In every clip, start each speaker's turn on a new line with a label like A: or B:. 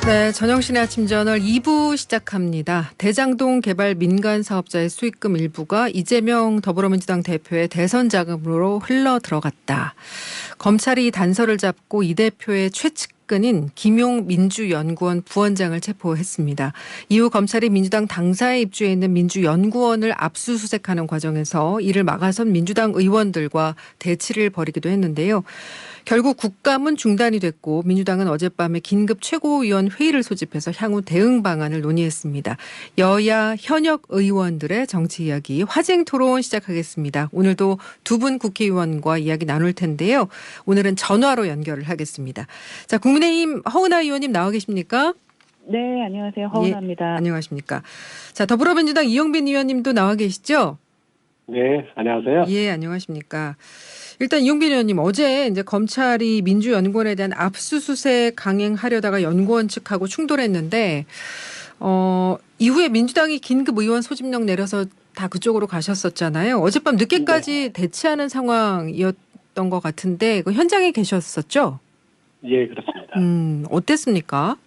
A: 네, 전영신의 아침 저널 2부 시작합니다. 대장동 개발 민간 사업자의 수익금 일부가 이재명 더불어민주당 대표의 대선 자금으로 흘러 들어갔다. 검찰이 단서를 잡고 이 대표의 최측근인 김용 민주연구원 부원장을 체포했습니다. 이후 검찰이 민주당 당사에 입주해 있는 민주연구원을 압수수색하는 과정에서 이를 막아선 민주당 의원들과 대치를 벌이기도 했는데요. 결국 국감은 중단이 됐고 민주당은 어젯밤에 긴급 최고위원 회의를 소집해서 향후 대응 방안을 논의했습니다. 여야 현역 의원들의 정치 이야기 화쟁 토론 시작하겠습니다. 오늘도 두 분 국회의원과 이야기 나눌 텐데요. 오늘은 전화로 연결을 하겠습니다. 자, 국민의힘 허은하 의원님 나와 계십니까?
B: 네, 안녕하세요. 허은하입니다.
A: 예, 안녕하십니까. 자, 더불어민주당 이용빈 의원님도 나와 계시죠?
C: 네, 안녕하세요.
A: 예, 안녕하십니까. 일단 이용빈 의원님, 어제 이제 검찰이 민주연구원에 대한 압수수색 강행하려다가 연구원 측하고 충돌했는데 이후에 민주당이 긴급 의원 소집령 내려서 다 그쪽으로 가셨었잖아요. 어젯밤 늦게까지 대치하는 상황이었던 것 같은데 그 현장에 계셨었죠?
C: 예, 그렇습니다.
A: 어땠습니까?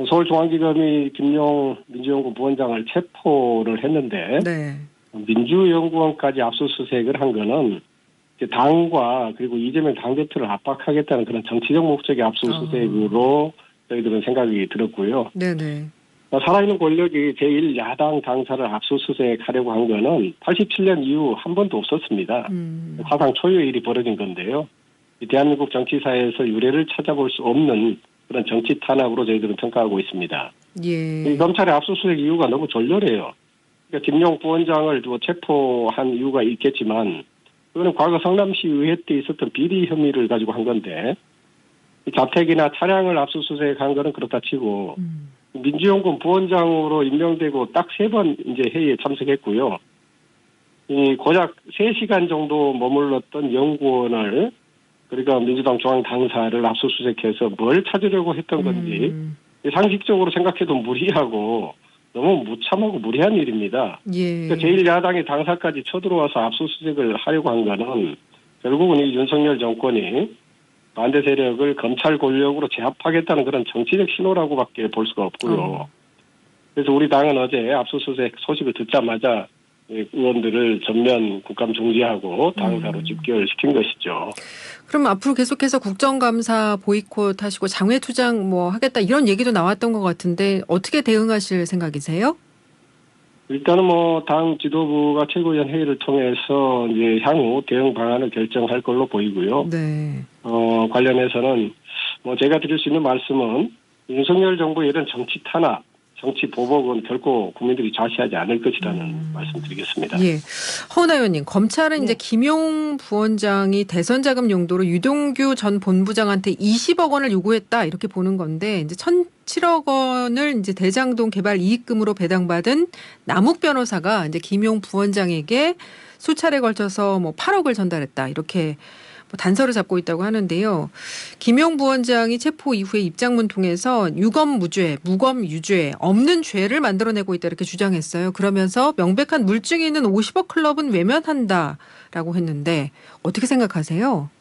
C: 서울중앙지검이 김용 민주연구원 부원장을 체포를 했는데
A: 네.
C: 민주연구원까지 압수수색을 한 거는 당과 그리고 이재명 당대표를 압박하겠다는 그런 정치적 목적의 압수수색으로 저희들은 생각이 들었고요.
A: 네네.
C: 살아있는 권력이 제1야당 당사를 압수수색하려고 한 거는 87년 이후 한 번도 없었습니다. 사상 초유의 일이 벌어진 건데요. 이 대한민국 정치사에서 유례를 찾아볼 수 없는 그런 정치 탄압으로 저희들은 평가하고 있습니다.
A: 예.
C: 이 검찰의 압수수색 이유가 너무 졸렬해요. 그러니까 김용 부원장을 체포한 이유가 있겠지만 그거는 과거 성남시 의회 때 있었던 비리 혐의를 가지고 한 건데 이 자택이나 차량을 압수수색한 거는 그렇다 치고 민주연구원 부원장으로 임명되고 딱 3번 이제 회의에 참석했고요. 이 고작 3시간 정도 머물렀던 연구원을 그러니까 민주당 중앙 당사를 압수수색해서 뭘 찾으려고 했던 건지 상식적으로 생각해도 무리하고 너무 무참하고 무리한 일입니다.
A: 예.
C: 그러니까 제1야당의 당사까지 쳐들어와서 압수수색을 하려고 한 거는 결국은 이 윤석열 정권이 반대 세력을 검찰 권력으로 제압하겠다는 그런 정치적 신호라고밖에 볼 수가 없고요. 그래서 우리 당은 어제 압수수색 소식을 듣자마자 의원들을 전면 국감 중지하고 당사로 집결시킨 것이죠.
A: 그럼 앞으로 계속해서 국정감사 보이콧 하시고 장외투쟁 뭐 하겠다 이런 얘기도 나왔던 것 같은데 어떻게 대응하실 생각이세요?
C: 일단은 당 지도부가 최고위원 회의를 통해서 이제 향후 대응 방안을 결정할 걸로 보이고요.
A: 네.
C: 관련해서는 제가 드릴 수 있는 말씀은 윤석열 정부의 이런 정치 탄압, 정치 보복은 결코 국민들이 좌시하지 않을 것이라는 말씀드리겠습니다.
A: 예. 허은하 의원님, 검찰은
B: 네.
A: 이제 김용 부원장이 대선 자금 용도로 유동규 전 본부장한테 20억 원을 요구했다 이렇게 보는 건데 이제 1,007억 원을 이제 대장동 개발 이익금으로 배당받은 남욱 변호사가 이제 김용 부원장에게 수차례 걸쳐서 8억을 전달했다 이렇게 단서를 잡고 있다고 하는데요. 김용 부원장이 체포 이후에 입장문 통해서 유검무죄, 무검유죄, 없는 죄를 만들어내고 있다 이렇게 주장했어요. 그러면서 명백한 물증이 있는 50억 클럽은 외면한다라고 했는데 어떻게 생각하세요?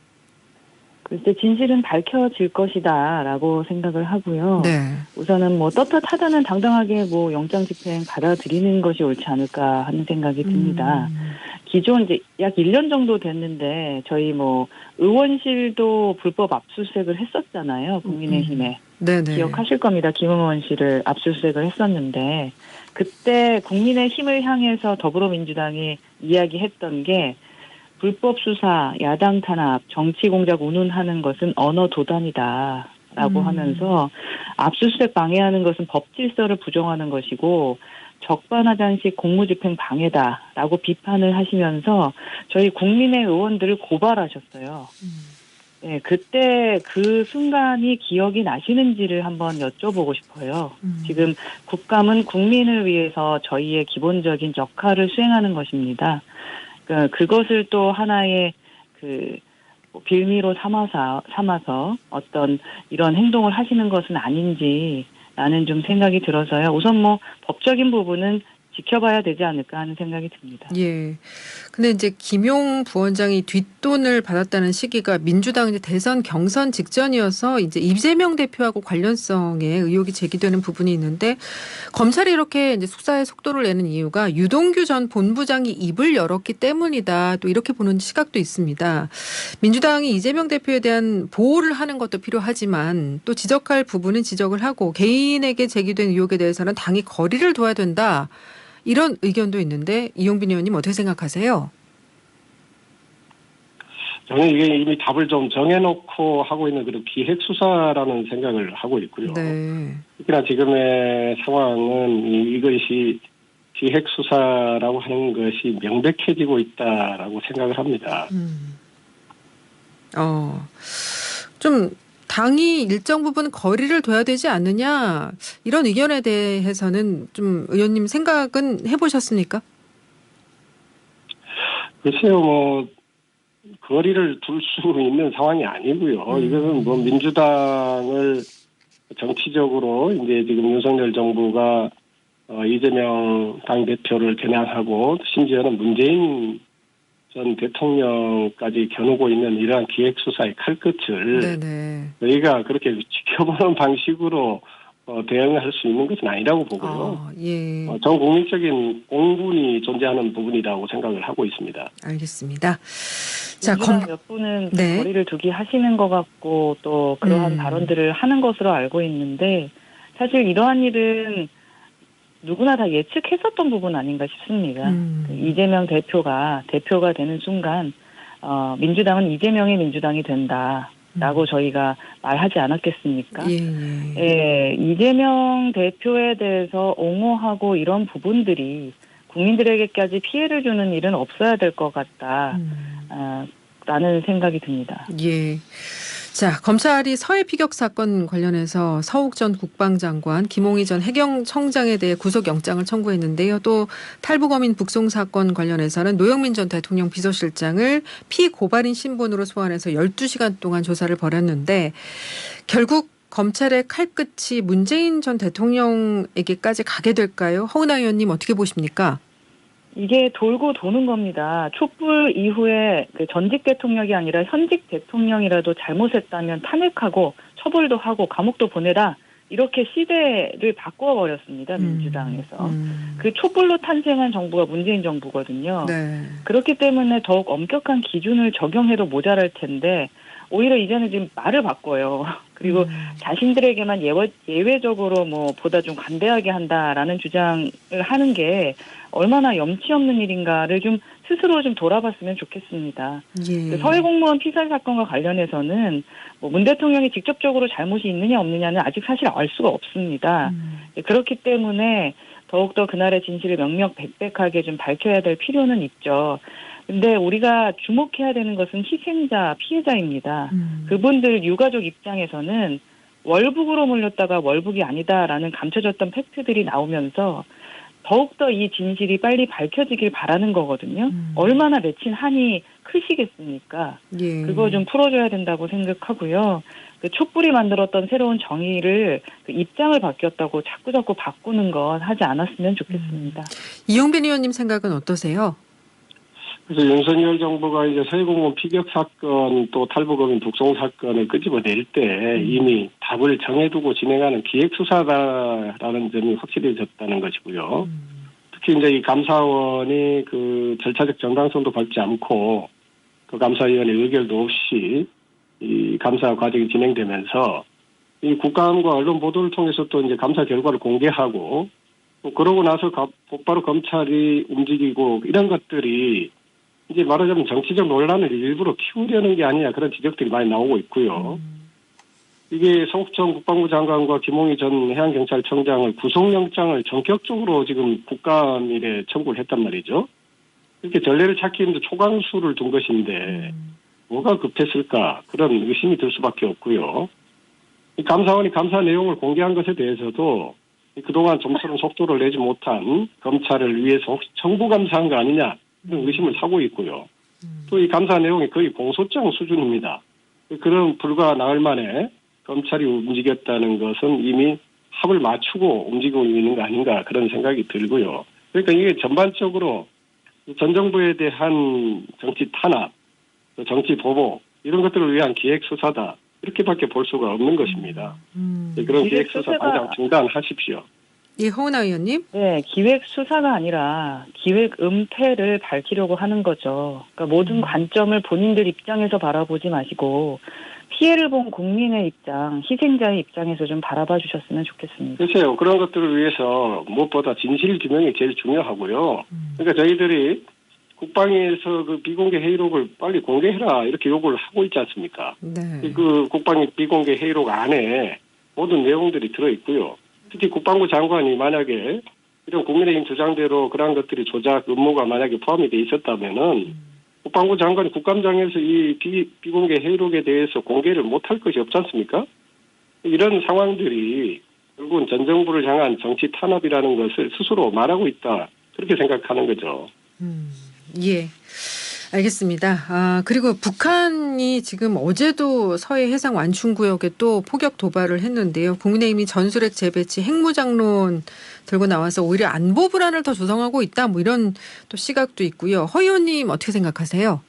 B: 글쎄 진실은 밝혀질 것이다라고 생각을 하고요.
A: 네.
B: 우선은 떳떳하다는 당당하게 영장 집행 받아들이는 것이 옳지 않을까 하는 생각이 듭니다. 기존 이제 약 1년 정도 됐는데 저희 의원실도 불법 압수수색을 했었잖아요. 국민의힘에.
A: 네네.
B: 기억하실 겁니다. 김의원 씨를 압수수색을 했었는데 그때 국민의힘을 향해서 더불어민주당이 이야기했던 게 불법 수사, 야당 탄압, 정치 공작 운운하는 것은 언어 도단이다라고 하면서 압수수색 방해하는 것은 법 질서를 부정하는 것이고 적반하장식 공무집행 방해다라고 비판을 하시면서 저희 국민의 의원들을 고발하셨어요. 네, 그때 그 순간이 기억이 나시는지를 한번 여쭤보고 싶어요. 지금 국감은 국민을 위해서 저희의 기본적인 역할을 수행하는 것입니다. 그것을 또 하나의 빌미로 삼아서 어떤 이런 행동을 하시는 것은 아닌지 라는 좀 생각이 들어서요. 우선 법적인 부분은 지켜봐야 되지 않을까 하는 생각이 듭니다.
A: 예. 근데 이제 김용 부원장이 뒷돈을 받았다는 시기가 민주당 이제 대선 경선 직전이어서 이제 이재명 대표하고 관련성에 의혹이 제기되는 부분이 있는데 검찰이 이렇게 이제 수사에 속도를 내는 이유가 유동규 전 본부장이 입을 열었기 때문이다. 또 이렇게 보는 시각도 있습니다. 민주당이 이재명 대표에 대한 보호를 하는 것도 필요하지만 또 지적할 부분은 지적을 하고 개인에게 제기된 의혹에 대해서는 당이 거리를 둬야 된다. 이런 의견도 있는데 이용빈 의원님 어떻게 생각하세요?
C: 저는 이게 이미 답을 좀 정해놓고 하고 있는 그런 기획수사라는 생각을 하고 있고요.
A: 네.
C: 특히나 지금의 상황은 이것이 기획수사라고 하는 것이 명백해지고 있다라고 생각을 합니다.
A: 좀 당이 일정 부분 거리를 둬야 되지 않느냐 이런 의견에 대해서는 좀 의원님 생각은 해보셨습니까?
C: 글쎄요, 거리를 둘 수 있는 상황이 아니고요. 이것은 민주당을 정치적으로 이제 지금 윤석열 정부가 이재명 당대표를 겨냥하고 심지어는 문재인 전 대통령까지 겨누고 있는 이러한 기획수사의 칼끝을
A: 네네.
C: 저희가 그렇게 지켜보는 방식으로 대응할 수 있는 것은 아니라고 보고요.
A: 예.
C: 전 국민적인 공분이 존재하는 부분이라고 생각을 하고 있습니다.
A: 알겠습니다. 자,
B: 몇 분은
A: 네.
B: 거리를 두기 하시는 것 같고 또 그러한 발언들을 하는 것으로 알고 있는데 사실 이러한 일은 누구나 다 예측했었던 부분 아닌가 싶습니다. 이재명 대표가 되는 순간 민주당은 이재명의 민주당이 된다라고 저희가 말하지 않았겠습니까? 예, 이재명 대표에 대해서 옹호하고 이런 부분들이 국민들에게까지 피해를 주는 일은 없어야 될 것 같다. 라는 생각이 듭니다.
A: 예. 자, 검찰이 서해 피격 사건 관련해서 서욱 전 국방장관, 김홍희 전 해경청장에 대해 구속영장을 청구했는데요. 또 탈북어민 북송 사건 관련해서는 노영민 전 대통령 비서실장을 피고발인 신분으로 소환해서 12시간 동안 조사를 벌였는데 결국 검찰의 칼끝이 문재인 전 대통령에게까지 가게 될까요? 허은하 의원님 어떻게 보십니까?
B: 이게 돌고 도는 겁니다. 촛불 이후에 전직 대통령이 아니라 현직 대통령이라도 잘못했다면 탄핵하고 처벌도 하고 감옥도 보내라. 이렇게 시대를 바꿔버렸습니다. 민주당에서. 그 촛불로 탄생한 정부가 문재인 정부거든요.
A: 네.
B: 그렇기 때문에 더욱 엄격한 기준을 적용해도 모자랄 텐데 오히려 이제는 지금 말을 바꿔요. 그리고 자신들에게만 예외적으로 보다 좀 관대하게 한다라는 주장을 하는 게 얼마나 염치 없는 일인가를 좀 스스로 좀 돌아봤으면 좋겠습니다.
A: 예.
B: 서해 공무원 피살 사건과 관련해서는 문 대통령이 직접적으로 잘못이 있느냐 없느냐는 아직 사실 알 수가 없습니다. 그렇기 때문에 더욱더 그날의 진실을 명명백백하게 좀 밝혀야 될 필요는 있죠. 근데 우리가 주목해야 되는 것은 희생자, 피해자입니다. 그분들 유가족 입장에서는 월북으로 몰렸다가 월북이 아니다라는 감춰졌던 팩트들이 나오면서 더욱더 이 진실이 빨리 밝혀지길 바라는 거거든요. 얼마나 맺힌 한이 크시겠습니까?
A: 예.
B: 그거 좀 풀어줘야 된다고 생각하고요. 그 촛불이 만들었던 새로운 정의를 입장을 바뀌었다고 자꾸 바꾸는 건 하지 않았으면 좋겠습니다.
A: 이용빈 의원님 생각은 어떠세요?
C: 그래서 윤석열 정부가 이제 서해공무원 피격 사건 또 탈북어민 북송 사건을 끄집어낼 때 이미 답을 정해두고 진행하는 기획수사다라는 점이 확실해졌다는 것이고요. 특히 이제 이 감사원이 그 절차적 정당성도 밟지 않고 그 감사위원회 의결도 없이 이 감사 과정이 진행되면서 이 국감과 언론 보도를 통해서 또 이제 감사 결과를 공개하고 또 그러고 나서 곧바로 검찰이 움직이고 이런 것들이 이제 말하자면 정치적 논란을 일부러 키우려는 게 아니냐 그런 지적들이 많이 나오고 있고요. 이게 서욱 전 국방부 장관과 김홍희 전 해양경찰청장을 구속영장을 전격적으로 지금 국감일에 청구를 했단 말이죠. 이렇게 전례를 찾기 힘든 초강수를 둔 것인데 뭐가 급했을까 그런 의심이 들 수밖에 없고요. 이 감사원이 감사 내용을 공개한 것에 대해서도 그동안 좀처럼 속도를 내지 못한 검찰을 위해서 혹시 정부감사한 거 아니냐 그런 의심을 사고 있고요. 또 이 감사 내용이 거의 공소장 수준입니다. 그런 불과 나흘 만에 검찰이 움직였다는 것은 이미 합을 맞추고 움직이고 있는 거 아닌가 그런 생각이 들고요. 그러니까 이게 전반적으로 전 정부에 대한 정치 탄압, 정치 보복 이런 것들을 위한 기획 수사다 이렇게밖에 볼 수가 없는 것입니다. 그런 기획 수사 당장 중단하십시오.
A: 예, 허은하 의원님.
B: 네, 기획 수사가 아니라 기획 은폐를 밝히려고 하는 거죠. 그러니까 모든 관점을 본인들 입장에서 바라보지 마시고 피해를 본 국민의 입장, 희생자의 입장에서 좀 바라봐 주셨으면 좋겠습니다.
C: 글쎄요. 그런 것들을 위해서 무엇보다 진실 규명이 제일 중요하고요. 그러니까 저희들이 국방위에서 그 비공개 회의록을 빨리 공개해라 이렇게 요구를 하고 있지 않습니까?
A: 네.
C: 그 국방위 비공개 회의록 안에 모든 내용들이 들어있고요. 특히 국방부 장관이 만약에 이런 국민의힘 주장대로 그런 것들이 조작 음모가 만약에 포함이 돼 있었다면은 국방부 장관이 국감장에서 이 비공개 회의록에 대해서 공개를 못할 것이 없지 않습니까? 이런 상황들이 결국은 전 정부를 향한 정치 탄압이라는 것을 스스로 말하고 있다. 그렇게 생각하는 거죠.
A: 예. 알겠습니다. 그리고 북한이 지금 어제도 서해 해상 완충구역에 또 포격 도발을 했는데요. 국민의힘이 전술핵 재배치 핵무장론 들고 나와서 오히려 안보 불안을 더 조성하고 있다. 뭐 이런 또 시각도 있고요. 허 의원님 어떻게 생각하세요?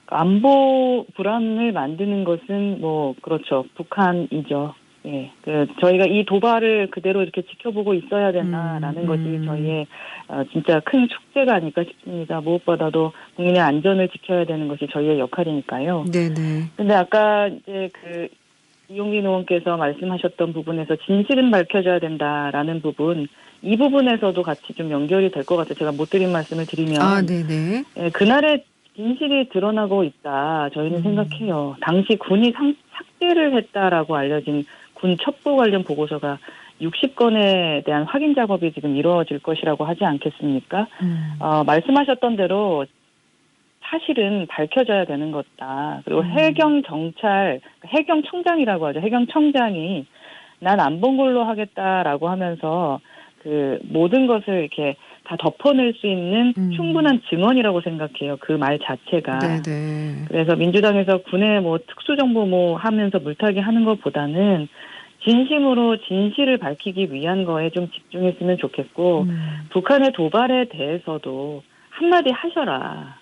B: 안보 불안을 만드는 것은 뭐 그렇죠. 북한이죠. 예, 저희가 이 도발을 그대로 이렇게 지켜보고 있어야 된다라는 것이 저희의 진짜 큰 축제가 아닐까 싶습니다. 무엇보다도 국민의 안전을 지켜야 되는 것이 저희의 역할이니까요.
A: 네네.
B: 근데 아까 이제 이용민 의원께서 말씀하셨던 부분에서 진실은 밝혀져야 된다라는 부분, 이 부분에서도 같이 좀 연결이 될 것 같아요. 제가 못 드린 말씀을 드리면,
A: 네네.
B: 예, 그날의 진실이 드러나고 있다. 저희는 생각해요. 당시 군이 삭제를 했다라고 알려진 군 첩보 관련 보고서가 60건에 대한 확인 작업이 지금 이루어질 것이라고 하지 않겠습니까? 말씀하셨던 대로 사실은 밝혀져야 되는 것다. 그리고 해경청장이라고 하죠. 해경청장이 난 안 본 걸로 하겠다라고 하면서 그 모든 것을 이렇게 다 덮어낼 수 있는 충분한 증언이라고 생각해요. 그 말 자체가.
A: 네네.
B: 그래서 민주당에서 군의 뭐 특수정보 뭐 하면서 물타기 하는 것보다는 진심으로 진실을 밝히기 위한 거에 좀 집중했으면 좋겠고 북한의 도발에 대해서도 한마디 하셔라.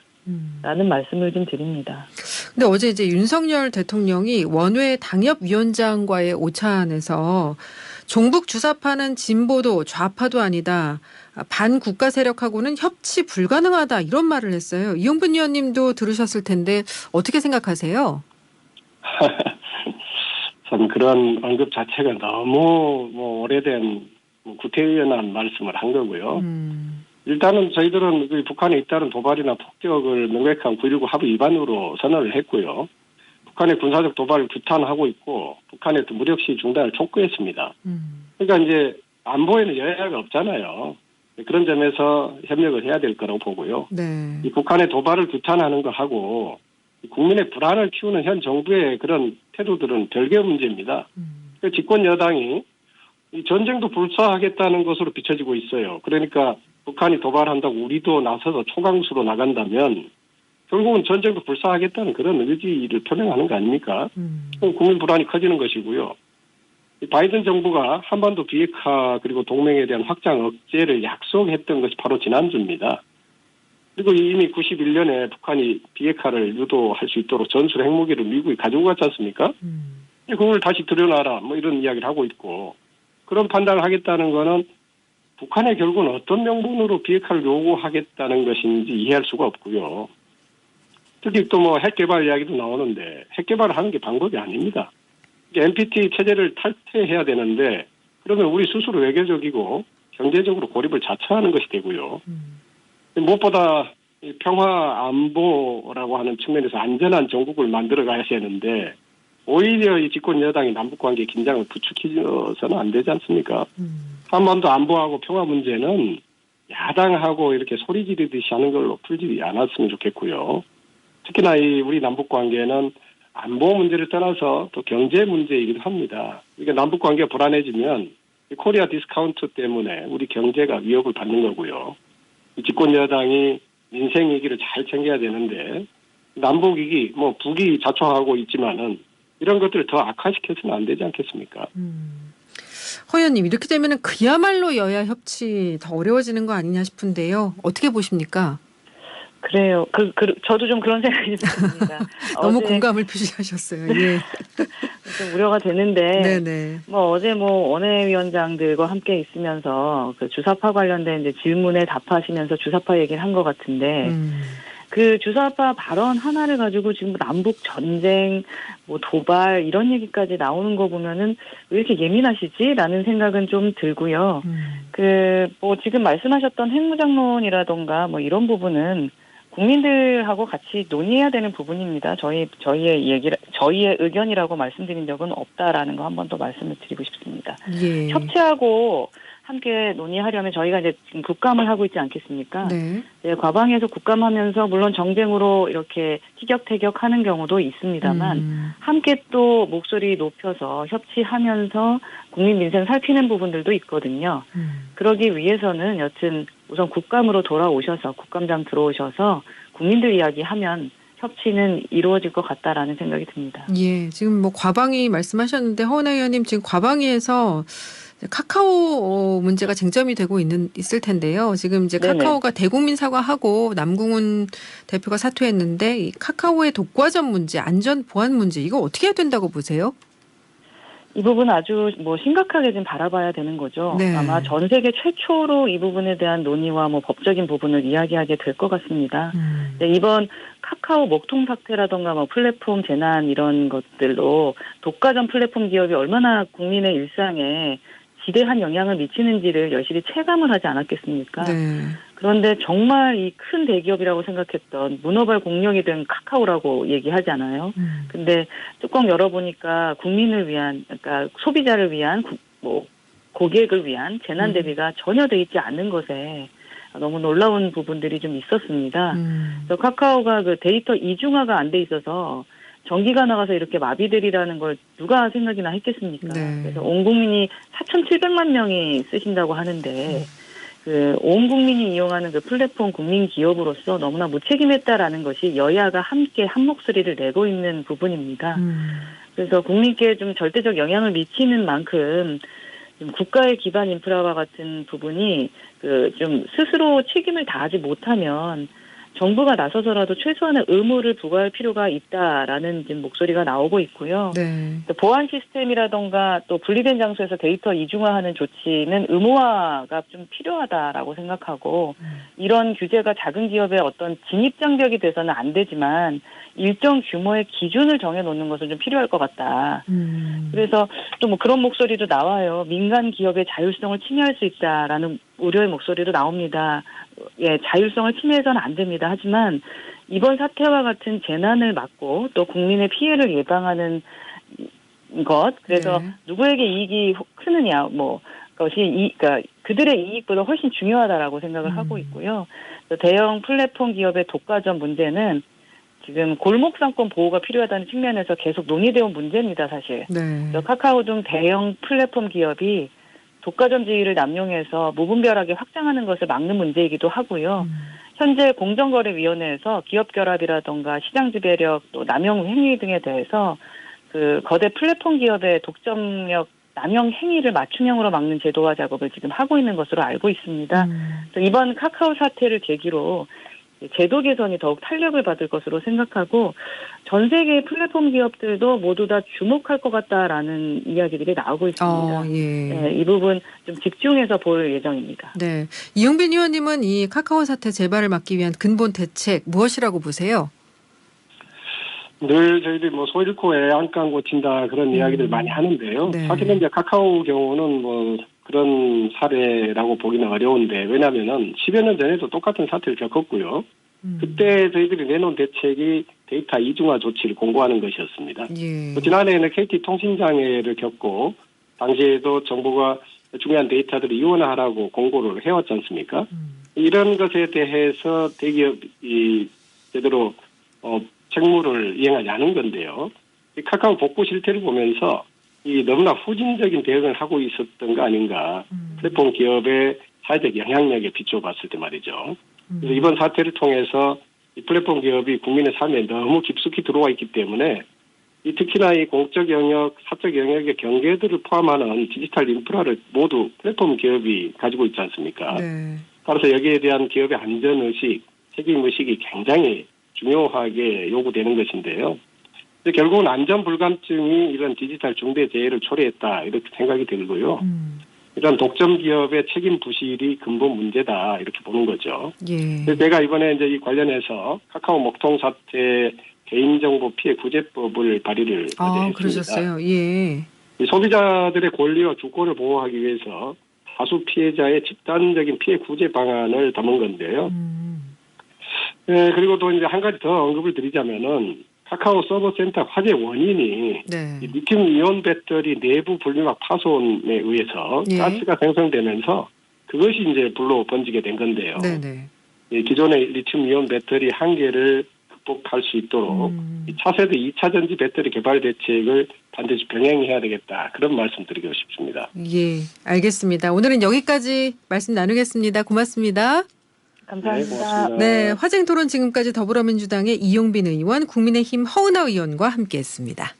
B: 라는 말씀을 좀 드립니다.
A: 근데 어제 이제 윤석열 대통령이 원외 당협위원장과의 오찬에서 종북 주사파는 진보도 좌파도 아니다. 반국가 세력하고는 협치 불가능하다. 이런 말을 했어요. 이용분 의원님도 들으셨을 텐데 어떻게 생각하세요?
C: 참 그런 언급 자체가 너무 오래된 구태의연한 말씀을 한 거고요. 일단은 저희들은 북한에 잇따른 도발이나 폭격을 명백한 9.19 합의 위반으로 선언을 했고요. 북한의 군사적 도발을 규탄하고 있고 북한의 또 무력시 중단을 촉구했습니다. 그러니까 이제 안보에는 여야가 없잖아요. 그런 점에서 협력을 해야 될 거라고 보고요.
A: 네.
C: 이 북한의 도발을 규탄하는 거하고 국민의 불안을 키우는 현 정부의 그런 태도들은 별개 문제입니다. 집권 여당이 이 전쟁도 불사하겠다는 것으로 비춰지고 있어요. 그러니까 북한이 도발한다고 우리도 나서서 초강수로 나간다면 결국은 전쟁도 불사하겠다는 그런 의지를 표명하는 거 아닙니까? 국민 불안이 커지는 것이고요. 바이든 정부가 한반도 비핵화 그리고 동맹에 대한 확장 억제를 약속했던 것이 바로 지난주입니다. 그리고 이미 91년에 북한이 비핵화를 유도할 수 있도록 전술 핵무기를 미국이 가지고 갔지 않습니까? 그걸 다시 들여놔라 뭐 이런 이야기를 하고 있고 그런 판단을 하겠다는 거는 북한의 결국은 어떤 명분으로 비핵화를 요구하겠다는 것인지 이해할 수가 없고요. 특히 또 뭐 핵개발 이야기도 나오는데 핵개발을 하는 게 방법이 아닙니다. NPT 체제를 탈퇴해야 되는데 그러면 우리 스스로 외교적이고 경제적으로 고립을 자처하는 것이 되고요. 무엇보다 평화 안보라고 하는 측면에서 안전한 정국을 만들어 가야 되는데 오히려 이 집권 여당이 남북관계 긴장을 부추기서는 안 되지 않습니까? 한반도 안보하고 평화 문제는 야당하고 이렇게 소리 지르듯이 하는 걸로 풀지 않았으면 좋겠고요. 특히나 우리 남북관계는 안보 문제를 떠나서 또 경제 문제이기도 합니다. 그러니까 남북관계가 불안해지면 코리아 디스카운트 때문에 우리 경제가 위협을 받는 거고요. 집권 여당이 민생 위기를 잘 챙겨야 되는데 남북 위기, 북이 자초하고 있지만은 이런 것들을 더 악화시켜서는 안 되지 않겠습니까?
A: 허 의원님 이렇게 되면은 그야말로 여야 협치 더 어려워지는 거 아니냐 싶은데요. 어떻게 보십니까?
B: 그래요. 저도 좀 그런 생각이 듭니다.
A: 너무
B: 어제
A: 공감을 표시하셨어요. 예.
B: 좀 우려가 되는데,
A: 네네.
B: 어제 원내위원장들과 함께 있으면서 그 주사파 관련된 이제 질문에 답하시면서 주사파 얘기를 한 것 같은데, 그 주사파 발언 하나를 가지고 지금 남북 전쟁, 도발 이런 얘기까지 나오는 거 보면은 왜 이렇게 예민하시지라는 생각은 좀 들고요. 지금 말씀하셨던 핵무장론이라던가 이런 부분은 국민들하고 같이 논의해야 되는 부분입니다. 저희의 의견이라고 말씀드린 적은 없다라는 거 한 번 더 말씀을 드리고 싶습니다.
A: 예.
B: 협치하고 함께 논의하려면 저희가 이제 지금 국감을 하고 있지 않겠습니까?
A: 네.
B: 네, 과방에서 국감하면서 물론 정쟁으로 이렇게 티격태격하는 경우도 있습니다만 함께 또 목소리 높여서 협치하면서 국민 민생 살피는 부분들도 있거든요. 그러기 위해서는 여튼 우선 국감으로 돌아오셔서 국감장 들어오셔서 국민들 이야기하면 협치는 이루어질 것 같다라는 생각이 듭니다.
A: 예. 지금 과방위 말씀하셨는데 허은하 의원님 지금 과방위에서 카카오 문제가 쟁점이 되고 있을 텐데요. 지금 이제
B: 네네.
A: 카카오가 대국민 사과하고 남궁훈 대표가 사퇴했는데 이 카카오의 독과점 문제, 안전 보안 문제 이거 어떻게 해야 된다고 보세요?
B: 이 부분 아주 심각하게 좀 바라봐야 되는 거죠.
A: 네.
B: 아마 전 세계 최초로 이 부분에 대한 논의와 법적인 부분을 이야기하게 될 것 같습니다. 네, 이번 카카오 먹통 사태라던가 플랫폼 재난 이런 것들로 독과점 플랫폼 기업이 얼마나 국민의 일상에 지대한 영향을 미치는지를 여실히 체감을 하지 않았겠습니까?
A: 네.
B: 그런데 정말 이 큰 대기업이라고 생각했던 문어발 공룡이 된 카카오라고 얘기하잖아요. 근데 뚜껑 열어보니까 국민을 위한, 그러니까 소비자를 위한, 고객을 위한 재난 대비가 전혀 돼 있지 않는 것에 너무 놀라운 부분들이 좀 있었습니다. 그래서 카카오가 그 데이터 이중화가 안 돼 있어서 전기가 나가서 이렇게 마비들이라는 걸 누가 생각이나 했겠습니까?
A: 네.
B: 그래서 온 국민이 4,700만 명이 쓰신다고 하는데 온 국민이 이용하는 그 플랫폼 국민 기업으로서 너무나 무책임했다라는 것이 여야가 함께 한 목소리를 내고 있는 부분입니다. 그래서 국민께 좀 절대적 영향을 미치는 만큼 좀 국가의 기반 인프라와 같은 부분이 좀 스스로 책임을 다하지 못하면 정부가 나서서라도 최소한의 의무를 부과할 필요가 있다라는 지금 목소리가 나오고 있고요.
A: 네.
B: 또 보안 시스템이라던가 또 분리된 장소에서 데이터 이중화하는 조치는 의무화가 좀 필요하다라고 생각하고 이런 규제가 작은 기업의 어떤 진입 장벽이 돼서는 안 되지만 일정 규모의 기준을 정해놓는 것은 좀 필요할 것 같다. 그래서 또 그런 목소리도 나와요. 민간 기업의 자율성을 침해할 수 있다라는 우려의 목소리도 나옵니다. 예, 자율성을 침해해서는 안 됩니다. 하지만 이번 사태와 같은 재난을 막고 또 국민의 피해를 예방하는 것, 그래서
A: 네.
B: 누구에게 이익이 크느냐, 그러니까 그들의 이익보다 훨씬 중요하다라고 생각을 하고 있고요. 대형 플랫폼 기업의 독과점 문제는 지금 골목상권 보호가 필요하다는 측면에서 계속 논의되어 온 문제입니다, 사실.
A: 네.
B: 카카오 등 대형 플랫폼 기업이 독과점주의를 남용해서 무분별하게 확장하는 것을 막는 문제이기도 하고요. 현재 공정거래위원회에서 기업결합이라던가 시장지배력 또 남용 행위 등에 대해서 거대 플랫폼 기업의 독점력 남용 행위를 맞춤형으로 막는 제도화 작업을 지금 하고 있는 것으로 알고 있습니다. 그래서 이번 카카오 사태를 계기로 제도 개선이 더욱 탄력을 받을 것으로 생각하고 전 세계의 플랫폼 기업들도 모두 다 주목할 것 같다라는 이야기들이 나오고 있습니다.
A: 예.
B: 네, 이 부분 좀 집중해서 볼 예정입니다.
A: 네. 이용빈 의원님은 이 카카오 사태 재발을 막기 위한 근본 대책 무엇이라고 보세요?
C: 늘 저희들이 소 잃고 애안간 고친다 그런 이야기들 많이 하는데요.
A: 네.
C: 사실은 이제 카카오 경우는 그런 사례라고 보기는 어려운데 왜냐하면은 10여 년 전에도 똑같은 사태를 겪었고요. 그때 저희들이 내놓은 대책이 데이터 이중화 조치를 공고하는 것이었습니다.
A: 예.
C: 지난해에는 KT 통신장애를 겪고 당시에도 정부가 중요한 데이터들을 이원화하라고 공고를 해왔지 않습니까? 이런 것에 대해서 대기업이 제대로 책무를 이행하지 않은 건데요. 이 카카오 복구 실태를 보면서 너무나 후진적인 대응을 하고 있었던 거 아닌가. 플랫폼 기업의 사회적 영향력에 비춰봤을 때 말이죠. 그래서 이번 사태를 통해서 이 플랫폼 기업이 국민의 삶에 너무 깊숙이 들어와 있기 때문에 특히나 이 공적 영역, 사적 영역의 경계들을 포함하는 디지털 인프라를 모두 플랫폼 기업이 가지고 있지 않습니까?
A: 네.
C: 따라서 여기에 대한 기업의 안전의식, 책임의식이 굉장히 중요하게 요구되는 것인데요. 결국은 안전불감증이 이런 디지털 중대재해를 초래했다 이렇게 생각이 들고요. 이런 독점 기업의 책임 부실이 근본 문제다 이렇게 보는 거죠.
A: 예.
C: 그래서 제가 이번에 이제 이 관련해서 카카오 먹통 사태 개인정보 피해 구제법을 발의를 어제 했습니다.
A: 그러셨어요. 예.
C: 이 소비자들의 권리와 주권을 보호하기 위해서 다수 피해자의 집단적인 피해 구제 방안을 담은 건데요. 네, 그리고 또 이제 한 가지 더 언급을 드리자면은 카카오 서버 센터 화재 원인이
A: 네.
C: 이 리튬이온 배터리 내부 분리막 파손에 의해서
A: 예.
C: 가스가 생성되면서 그것이 이제 불로 번지게 된 건데요.
A: 네네.
C: 이 기존의 리튬이온 배터리 한계를 극복할 수 있도록 이 차세대 2차 전지 배터리 개발 대책을 반드시 병행해야 되겠다. 그런 말씀 드리고 싶습니다.
A: 예. 알겠습니다. 오늘은 여기까지 말씀 나누겠습니다. 고맙습니다.
B: 감사합니다.
C: 네, 고맙습니다.
A: 네. 화쟁 토론 지금까지 더불어민주당의 이용빈 의원, 국민의힘 허은하 의원과 함께했습니다.